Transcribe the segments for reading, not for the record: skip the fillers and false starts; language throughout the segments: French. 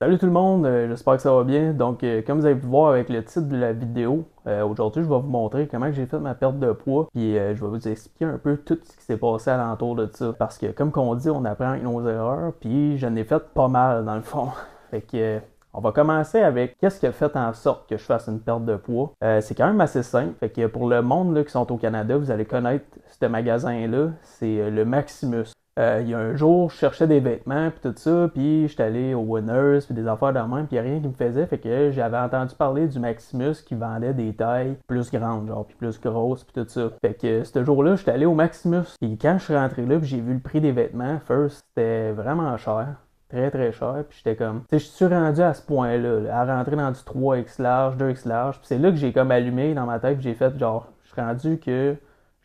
Salut tout le monde, j'espère que ça va bien. Donc, comme vous avez pu voir avec le titre de la vidéo, aujourd'hui je vais vous montrer comment j'ai fait ma perte de poids. Puis je vais vous expliquer un peu tout ce qui s'est passé alentour de ça. Parce que comme qu'on dit, on apprend avec nos erreurs, puis j'en ai fait pas mal dans le fond. Fait que on va commencer avec qu'est-ce qui a fait en sorte que je fasse une perte de poids. C'est quand même assez simple. Fait que pour le monde là, qui sont au Canada, vous allez connaître ce magasin-là, c'est le Maximus. Il y a un jour, je cherchais des vêtements puis tout ça, puis j'étais allé au Winners puis des affaires de même, puis il n'y a rien qui me faisait, fait que j'avais entendu parler du Maximus qui vendait des tailles plus grandes, genre, puis plus grosses puis tout ça. Fait que ce jour-là, j'étais allé au Maximus, et quand je suis rentré là, puis j'ai vu le prix des vêtements, first, c'était vraiment cher. Très très cher, puis j'étais comme, tu sais, je suis rendu à ce point-là, là, à rentrer dans du 3X large, 2X large, puis c'est là que j'ai comme allumé dans ma tête, puis j'ai fait genre, je suis rendu que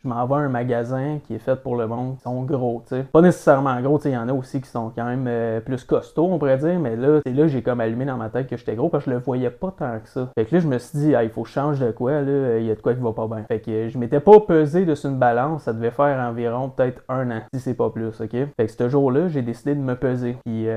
je m'en vais à un magasin qui est fait pour le monde, qui sont gros, tu sais. Pas nécessairement gros, tu sais, il y en a aussi qui sont quand même plus costauds, on pourrait dire, mais là, c'est là que j'ai comme allumé dans ma tête que j'étais gros parce que je le voyais pas tant que ça. Fait que là, je me suis dit, ah, il faut que je change de quoi, là, il y a de quoi qui va pas bien. Fait que je m'étais pas pesé dessus une balance, ça devait faire environ peut-être un an, si c'est pas plus, ok? Fait que ce jour-là, j'ai décidé de me peser. Puis,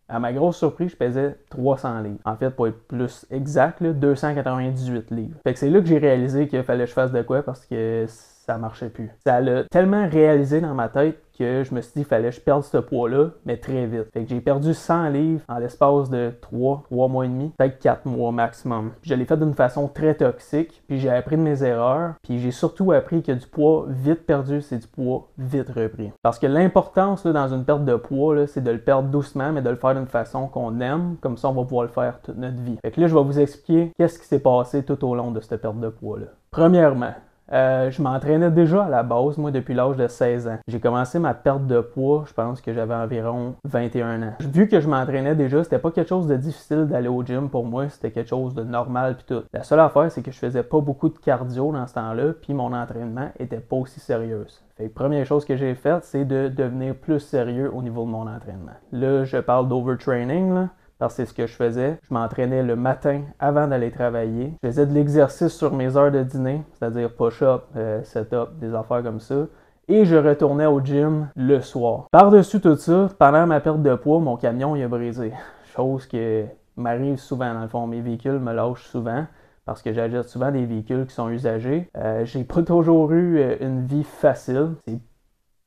à ma grosse surprise, je pesais 300 livres. En fait, pour être plus exact, là, 298 livres. Fait que c'est là que j'ai réalisé qu'il fallait que je fasse de quoi parce que ça marchait plus. Ça l'a tellement réalisé dans ma tête que je me suis dit qu'il fallait que je perde ce poids-là, mais très vite. Fait que j'ai perdu 100 livres en l'espace de 3 mois et demi, peut-être 4 mois maximum. Puis je l'ai fait d'une façon très toxique, puis j'ai appris de mes erreurs, puis j'ai surtout appris que du poids vite perdu, c'est du poids vite repris. Parce que l'importance là, dans une perte de poids, là, c'est de le perdre doucement, mais de le faire d'une façon qu'on aime, comme ça on va pouvoir le faire toute notre vie. Fait que là, je vais vous expliquer qu'est-ce qui s'est passé tout au long de cette perte de poids-là. Premièrement, je m'entraînais déjà à la base, moi, depuis l'âge de 16 ans. J'ai commencé ma perte de poids, je pense que j'avais environ 21 ans. Vu que je m'entraînais déjà, c'était pas quelque chose de difficile d'aller au gym pour moi, c'était quelque chose de normal pis tout. La seule affaire, c'est que je faisais pas beaucoup de cardio dans ce temps-là, puis mon entraînement était pas aussi sérieux. Fait que première chose que j'ai faite, c'est de devenir plus sérieux au niveau de mon entraînement. Là, je parle d'overtraining, là. Parce que c'est ce que je faisais. Je m'entraînais le matin avant d'aller travailler. Je faisais de l'exercice sur mes heures de dîner, c'est-à-dire push-up, set-up, des affaires comme ça. Et je retournais au gym le soir. Par-dessus tout ça, pendant ma perte de poids, mon camion il a brisé. Chose qui m'arrive souvent dans le fond. Mes véhicules me lâchent souvent parce que j'achète souvent des véhicules qui sont usagés. J'ai pas toujours eu une vie facile. C'est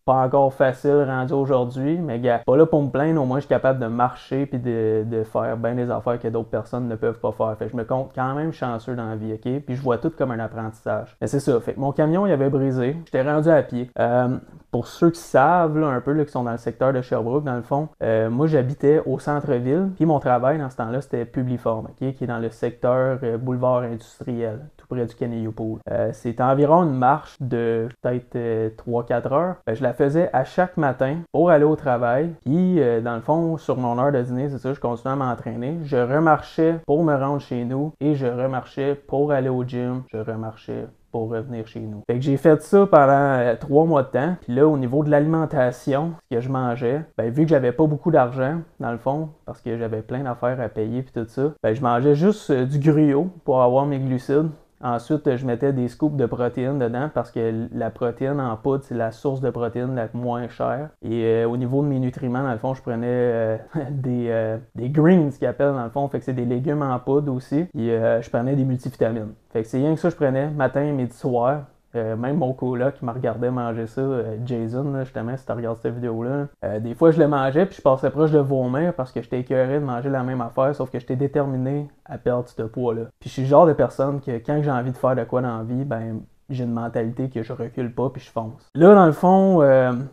pas encore facile rendu aujourd'hui, mais gars, pas là pour me plaindre, au moins je suis capable de marcher puis de faire bien des affaires que d'autres personnes ne peuvent pas faire. Fait que je me compte quand même chanceux dans la vie, ok? Puis je vois tout comme un apprentissage. Mais c'est ça, fait que mon camion il avait brisé, j'étais rendu à pied. Pour ceux qui savent là, un peu, là, qui sont dans le secteur de Sherbrooke, dans le fond, moi j'habitais au centre-ville, puis mon travail dans ce temps-là c'était Publiform, ok? Qui est dans le secteur boulevard industriel, tout près du Kenny-U-Pool. C'est environ une marche de peut-être 3-4 heures. Je la faisais à chaque matin pour aller au travail. Puis, dans le fond, sur mon heure de dîner, c'est ça, je continuais à m'entraîner. Je remarchais pour me rendre chez nous et je remarchais pour aller au gym. Je remarchais pour revenir chez nous. Fait que j'ai fait ça pendant 3 mois de temps. Puis là, au niveau de l'alimentation, ce que je mangeais, ben, vu que j'avais pas beaucoup d'argent, dans le fond, parce que j'avais plein d'affaires à payer puis tout ça, ben, je mangeais juste du gruau pour avoir mes glucides. Ensuite, je mettais des scoops de protéines dedans parce que la protéine en poudre, c'est la source de protéines la moins chère. Et au niveau de mes nutriments, dans le fond, je prenais des greens, ce qu'ils appellent dans le fond. Fait que c'est des légumes en poudre aussi. Et je prenais des multivitamines. Fait que c'est rien que ça que je prenais matin, midi, soir. Même mon coloc qui me regardait manger ça, Jason, là, justement, si tu regardes cette vidéo-là, des fois je le mangeais puis je passais proche de vomir parce que j'étais écœuré de manger la même affaire, sauf que j'étais déterminé à perdre ce poids-là. Puis je suis le genre de personne que quand j'ai envie de faire de quoi dans la vie, ben j'ai une mentalité que je recule pas puis je fonce. Là, dans le fond,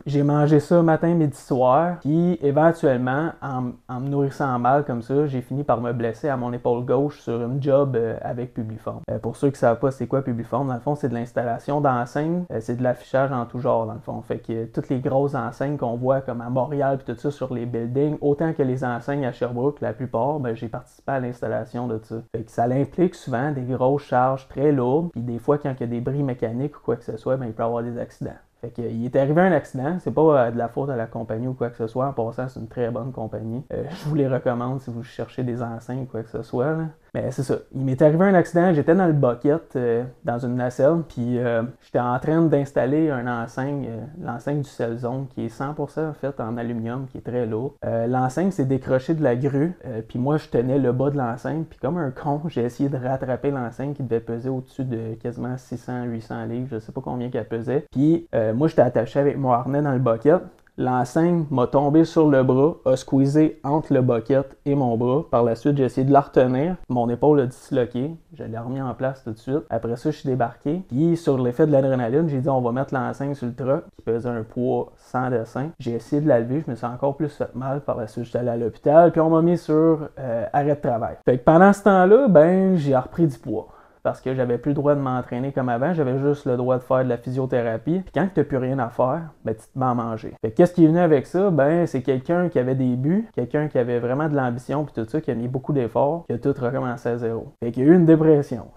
j'ai mangé ça matin, midi, soir, puis éventuellement, en me nourrissant mal comme ça, j'ai fini par me blesser à mon épaule gauche sur une job avec Publiform. Pour ceux qui savent pas c'est quoi Publiform, dans le fond, c'est de l'installation d'enseignes, c'est de l'affichage en tout genre, dans le fond. Fait que toutes les grosses enseignes qu'on voit comme à Montréal puis tout ça sur les buildings, autant que les enseignes à Sherbrooke, la plupart, ben, j'ai participé à l'installation de ça. Fait que ça implique souvent des grosses charges très lourdes, puis des fois, quand il y a des bris mécanique ou quoi que ce soit, ben, il peut y avoir des accidents. Fait qu'il est arrivé un accident, c'est pas de la faute à la compagnie ou quoi que ce soit. En passant, c'est une très bonne compagnie. Je vous les recommande si vous cherchez des enseignes ou quoi que ce soit. Là. Mais c'est ça. Il m'est arrivé un accident, j'étais dans le bucket, dans une nacelle, puis j'étais en train d'installer un enseigne, l'enseigne du Cellzone, qui est 100% faite en aluminium, qui est très lourd. L'enseigne s'est décrochée de la grue, puis moi je tenais le bas de l'enseigne, puis comme un con, j'ai essayé de rattraper l'enseigne qui devait peser au-dessus de quasiment 600-800 livres, je sais pas combien qu'elle pesait. Puis moi j'étais attaché avec mon harnais dans le bucket. L'enseigne m'a tombé sur le bras, a squeezé entre le bucket et mon bras. Par la suite, j'ai essayé de la retenir. Mon épaule a disloqué. Je l'ai remis en place tout de suite. Après ça, je suis débarqué. Puis, sur l'effet de l'adrénaline, j'ai dit on va mettre l'enseigne sur le truck qui pesait un poids sans dessin. J'ai essayé de la lever. Je me suis encore plus fait mal. Par la suite, j'étais allé à l'hôpital. Puis, on m'a mis sur arrêt de travail. Fait que pendant ce temps-là, ben, j'ai repris du poids. Parce que j'avais plus le droit de m'entraîner comme avant, j'avais juste le droit de faire de la physiothérapie. Puis quand tu n'as plus rien à faire, ben tu te mets à manger. Fait qu'est-ce qui est venu avec ça? Ben c'est quelqu'un qui avait des buts, quelqu'un qui avait vraiment de l'ambition puis tout ça, qui a mis beaucoup d'efforts, qui a tout recommencé à zéro. Fait qu'il y a eu une dépression.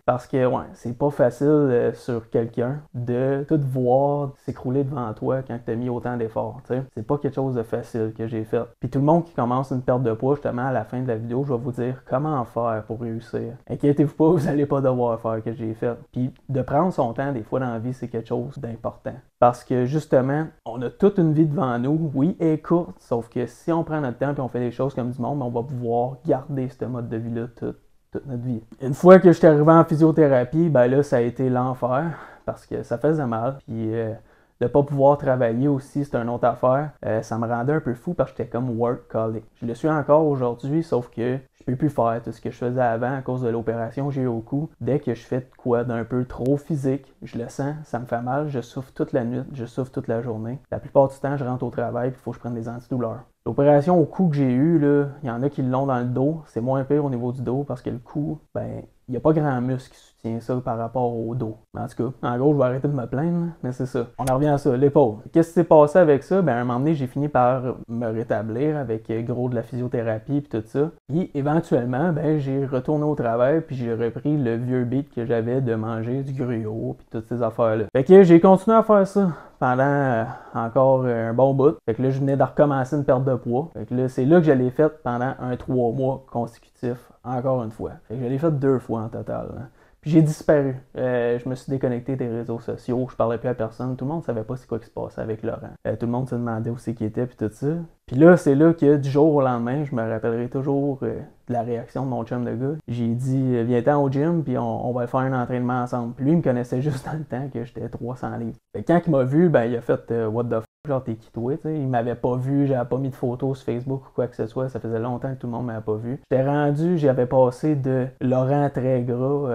Parce que ouais, c'est pas facile sur quelqu'un de tout voir s'écrouler devant toi quand tu as mis autant d'efforts. T'sais. C'est pas quelque chose de facile que j'ai fait. Puis tout le monde qui commence une perte de poids, justement à la fin de la vidéo, je vais vous dire comment faire pour réussir. Inquiétez-vous pas, vous allez pas devoir faire que j'ai fait. Puis de prendre son temps, des fois dans la vie, c'est quelque chose d'important. Parce que justement, on a toute une vie devant nous. Oui, elle est courte, sauf que si on prend notre temps et on fait des choses comme du monde, on va pouvoir garder ce mode de vie-là toute notre vie. Une fois que je suis arrivé en physiothérapie, ben là, ça a été l'enfer parce que ça faisait mal. Puis de pas pouvoir travailler aussi, c'est une autre affaire. Ça me rendait un peu fou parce que j'étais comme workaholic. Je le suis encore aujourd'hui, sauf que je peux plus faire tout ce que je faisais avant à cause de l'opération que j'ai eu au cou. Dès que je fais de quoi d'un peu trop physique, je le sens, ça me fait mal, je souffre toute la nuit, je souffre toute la journée. La plupart du temps, je rentre au travail et il faut que je prenne des antidouleurs. L'opération au cou que j'ai eue, là, il y en a qui l'ont dans le dos. C'est moins pire au niveau du dos parce que le cou, ben, il n'y a pas grand muscle qui soutient ça par rapport au dos. En tout cas, en gros, je vais arrêter de me plaindre, mais c'est ça. On en revient à ça, l'épaule. Qu'est-ce qui s'est passé avec ça? Ben, à un moment donné, j'ai fini par me rétablir avec gros de la physiothérapie et tout ça. Puis éventuellement, ben, j'ai retourné au travail puis j'ai repris le vieux beat que j'avais de manger du gruau puis toutes ces affaires-là. Fait que j'ai continué à faire ça pendant encore un bon bout. Fait que là, je venais de recommencer une perte de poids. Fait que là, c'est là que je l'ai faite pendant 3 mois consécutifs, encore une fois. Fait que je l'ai fait 2 fois en total. Hein. Puis j'ai disparu. Je me suis déconnecté des réseaux sociaux. Je parlais plus à personne. Tout le monde savait pas c'est quoi qui se passait avec Laurent. Tout le monde se demandait où c'est qu'il était puis tout ça. Puis là, c'est là que du jour au lendemain, je me rappellerai toujours de la réaction de mon chum de gars. J'ai dit, viens-t'en au gym, puis on va faire un entraînement ensemble. Puis lui, il me connaissait juste dans le temps que j'étais 300 livres. Fait que quand il m'a vu, ben il a fait what the f***, genre t'es qui toi, tu sais. Il m'avait pas vu, j'avais pas mis de photos sur Facebook ou quoi que ce soit. Ça faisait longtemps que tout le monde m'avait pas vu. J'étais rendu, j'avais passé de Laurent très gras,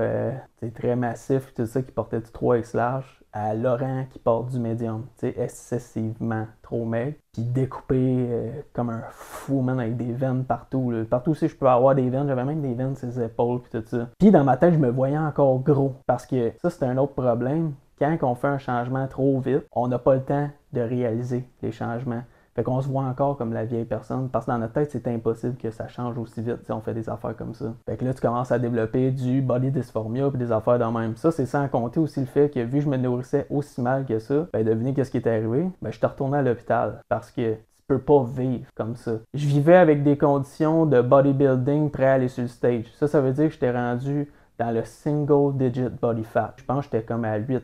très massif, tout ça, qui portait du 3X large, à Laurent qui porte du médium, tu sais, excessivement trop maigre, puis découpé comme un fou, man, avec des veines partout. Là. Partout aussi, je peux avoir des veines, j'avais même des veines sur les épaules, puis tout ça. Puis dans ma tête, je me voyais encore gros, parce que ça, c'est un autre problème. Quand on fait un changement trop vite, on n'a pas le temps de réaliser les changements. Fait qu'on se voit encore comme la vieille personne, parce que dans notre tête, c'est impossible que ça change aussi vite si on fait des affaires comme ça. Fait que là, tu commences à développer du body dysphoria puis des affaires de même. Ça, c'est sans compter aussi le fait que vu que je me nourrissais aussi mal que ça, ben devinez qu'est-ce qui est arrivé? Ben je suis retourné à l'hôpital, parce que tu peux pas vivre comme ça. Je vivais avec des conditions de bodybuilding prêt à aller sur le stage. Ça veut dire que j'étais rendu dans le single digit body fat. Je pense que j'étais comme à 8%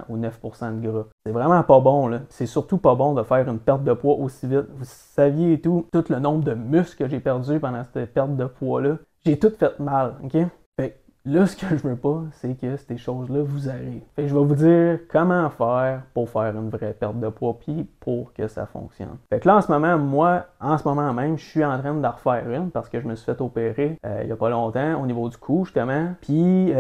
ou 9% de gras. C'est vraiment pas bon, là. C'est surtout pas bon de faire une perte de poids aussi vite. Vous saviez tout le nombre de muscles que j'ai perdu pendant cette perte de poids-là. J'ai tout fait mal, ok? Fait que là, ce que je veux pas, c'est que ces choses-là vous arrivent. Fait que je vais vous dire comment faire pour faire une vraie perte de poids puis pour que ça fonctionne. Fait que là, en ce moment même, je suis en train de refaire une parce que je me suis fait opérer il y a pas longtemps au niveau du cou, justement. Puis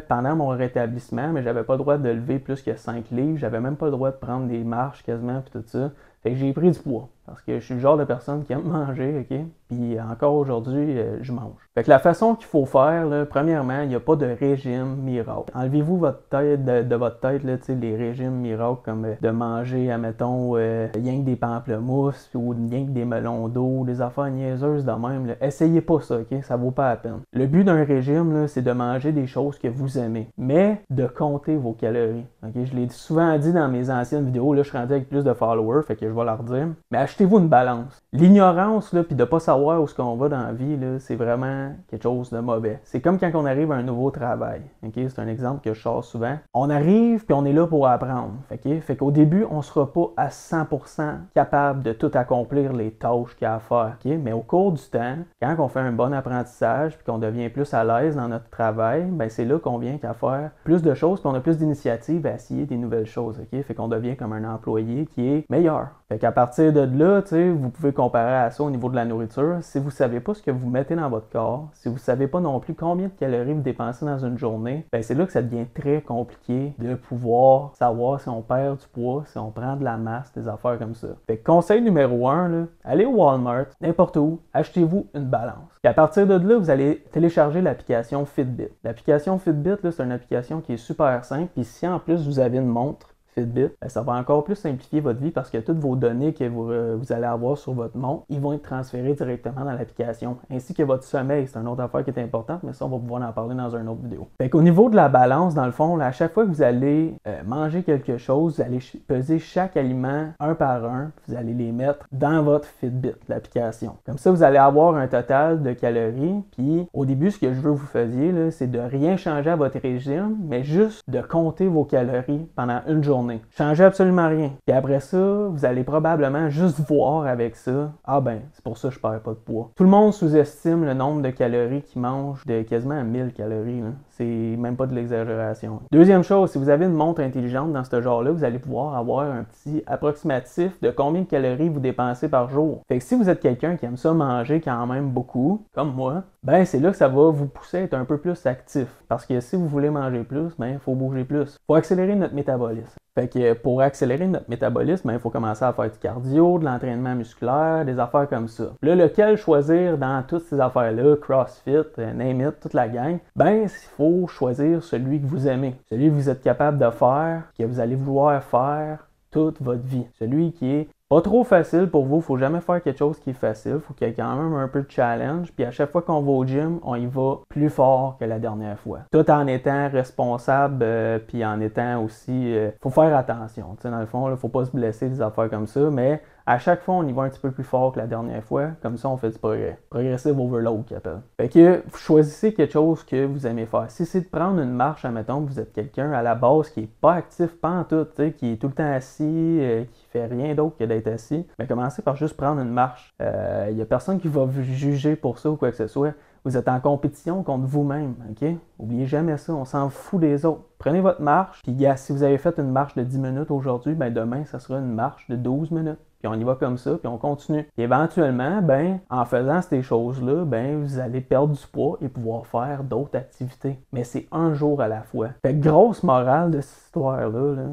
pendant mon rétablissement, mais j'avais pas le droit de lever plus que 5 livres. J'avais même pas le droit de prendre des marches quasiment puis tout ça. Fait que j'ai pris du poids. Parce que je suis le genre de personne qui aime manger, ok? Puis encore aujourd'hui, je mange. Fait que la façon qu'il faut faire, là, premièrement, il n'y a pas de régime miracle. Enlevez-vous votre tête de votre tête, là, les régimes miracles comme de manger, admettons, rien que des pamplemousses ou rien que des melons d'eau, des affaires niaiseuses de même. Là. Essayez pas ça, ok? Ça vaut pas la peine. Le but d'un régime, là, c'est de manger des choses que vous aimez, mais de compter vos calories. Ok? Je l'ai souvent dit dans mes anciennes vidéos, là, je suis rendu avec plus de followers, fait que je je vais la redire. Mais achetez-vous une balance. L'ignorance, là, puis de pas savoir où est-ce qu'on va dans la vie, là, c'est vraiment quelque chose de mauvais. C'est comme quand on arrive à un nouveau travail. Okay? C'est un exemple que je sors souvent. On arrive, puis on est là pour apprendre. Okay? Fait qu'au début, on sera pas à 100% capable de tout accomplir les tâches qu'il y a à faire. Okay? Mais au cours du temps, quand on fait un bon apprentissage, puis qu'on devient plus à l'aise dans notre travail, ben c'est là qu'on vient qu'à faire plus de choses, puis on a plus d'initiatives à essayer des nouvelles choses. Okay? Fait qu'on devient comme un employé qui est meilleur. Fait qu'à partir de là, vous pouvez comparer à ça au niveau de la nourriture. Si vous ne savez pas ce que vous mettez dans votre corps, si vous ne savez pas non plus combien de calories vous dépensez dans une journée, ben c'est là que ça devient très compliqué de pouvoir savoir si on perd du poids, si on prend de la masse, des affaires comme ça. Fait que conseil numéro 1, là, allez au Walmart, n'importe où, achetez-vous une balance. Et à partir de là, vous allez télécharger l'application Fitbit. L'application Fitbit, c'est une application qui est super simple. Puis si en plus vous avez une montre Fitbit, ça va encore plus simplifier votre vie parce que toutes vos données que vous allez avoir sur votre montre, ils vont être transférés directement dans l'application. Ainsi que votre sommeil, c'est une autre affaire qui est importante, mais ça, on va pouvoir en parler dans une autre vidéo. Fait qu'au niveau de la balance, dans le fond, là, à chaque fois que vous allez manger quelque chose, vous allez peser chaque aliment un par un, vous allez les mettre dans votre Fitbit, l'application. Comme ça, vous allez avoir un total de calories, puis au début, ce que je veux que vous fassiez, là, c'est de rien changer à votre régime, mais juste de compter vos calories pendant une journée. Changez absolument rien. Puis après ça, vous allez probablement juste voir avec ça, ah ben, c'est pour ça que je perds pas de poids. Tout le monde sous-estime le nombre de calories qu'ils mangent de quasiment 1000 calories. Là. C'est même pas de l'exagération. Deuxième chose, si vous avez une montre intelligente dans ce genre-là, vous allez pouvoir avoir un petit approximatif de combien de calories vous dépensez par jour. Fait que si vous êtes quelqu'un qui aime ça manger quand même beaucoup, comme moi, ben c'est là que ça va vous pousser à être un peu plus actif. Parce que si vous voulez manger plus, ben il faut bouger plus. Il faut accélérer notre métabolisme. Fait que pour accélérer notre métabolisme, il faut commencer à faire du cardio, de l'entraînement musculaire, des affaires comme ça. Puis là, lequel choisir dans toutes ces affaires-là, CrossFit, name it, toute la gang, ben il faut choisir celui que vous aimez, celui que vous êtes capable de faire, que vous allez vouloir faire toute votre vie. Celui qui est pas trop facile pour vous, faut jamais faire quelque chose qui est facile, faut qu'il y ait quand même un peu de challenge, puis à chaque fois qu'on va au gym, on y va plus fort que la dernière fois. Tout en étant responsable, puis en étant aussi, faut faire attention, tu sais, dans le fond, là, faut pas se blesser, des affaires comme ça, mais à chaque fois, on y va un petit peu plus fort que la dernière fois, comme ça on fait du progrès. Progressive overload qu'ils appellent. Fait que vous choisissez quelque chose que vous aimez faire. Si c'est de prendre une marche, admettons que vous êtes quelqu'un à la base qui est pas actif pantoute, tu sais, qui est tout le temps assis, qui fait rien d'autre que d'être assis, mais commencez par juste prendre une marche. Il y a personne qui va vous juger pour ça ou quoi que ce soit. Vous êtes en compétition contre vous-même, OK? Oubliez jamais ça, on s'en fout des autres. Prenez votre marche, puis si vous avez fait une marche de 10 minutes aujourd'hui, ben demain, ça sera une marche de 12 minutes. Puis on y va comme ça, puis on continue. Et éventuellement, ben, en faisant ces choses-là, ben, vous allez perdre du poids et pouvoir faire d'autres activités. Mais c'est un jour à la fois. Fait que grosse morale de cette histoire-là, là,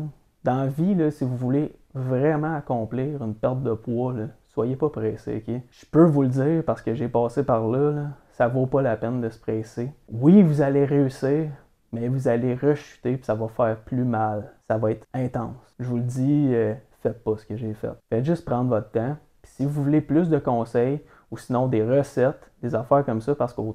dans la vie, là, si vous voulez vraiment accomplir une perte de poids, là, soyez pas pressé, OK? Je peux vous le dire parce que j'ai passé par là, ça vaut pas la peine de se presser. Oui, vous allez réussir, mais vous allez rechuter puis ça va faire plus mal. Ça va être intense. Je vous le dis, faites pas ce que j'ai fait. Faites juste prendre votre temps. Puis si vous voulez plus de conseils ou sinon des recettes, des affaires comme ça, parce qu'au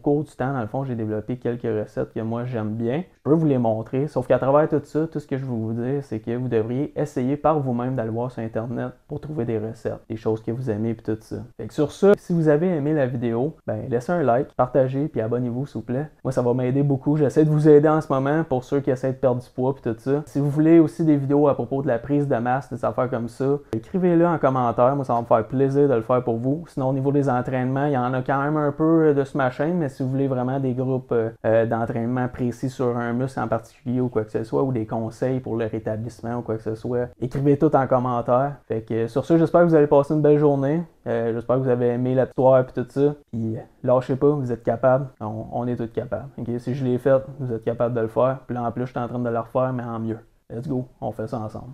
cours du temps, dans le fond, j'ai développé quelques recettes que moi j'aime bien. Je peux vous les montrer, sauf qu'à travers tout ça, tout ce que je veux vous dire, c'est que vous devriez essayer par vous-même d'aller voir sur Internet pour trouver des recettes, des choses que vous aimez et tout ça. Fait que sur ça, si vous avez aimé la vidéo, ben laissez un like, partagez puis abonnez-vous s'il vous plaît. Moi, ça va m'aider beaucoup. J'essaie de vous aider en ce moment pour ceux qui essaient de perdre du poids et tout ça. Si vous voulez aussi des vidéos à propos de la prise de masse, des affaires comme ça, écrivez-le en commentaire. Moi, ça va me faire plaisir de le faire pour vous. Sinon, au niveau des entraînements, il y en a quand même un peu de sur ma chaîne, mais si vous voulez vraiment des groupes d'entraînement précis sur un muscle en particulier ou quoi que ce soit, ou des conseils pour le rétablissement ou quoi que ce soit, écrivez tout en commentaire. Fait que sur ça, j'espère que vous allez passer une belle journée. J'espère que vous avez aimé la histoire et tout ça. Puis lâchez pas, vous êtes capable. On est tous capables. Okay? Si je l'ai fait, vous êtes capable de le faire. Puis là, en plus, je suis en train de le refaire, mais en mieux. Let's go, on fait ça ensemble.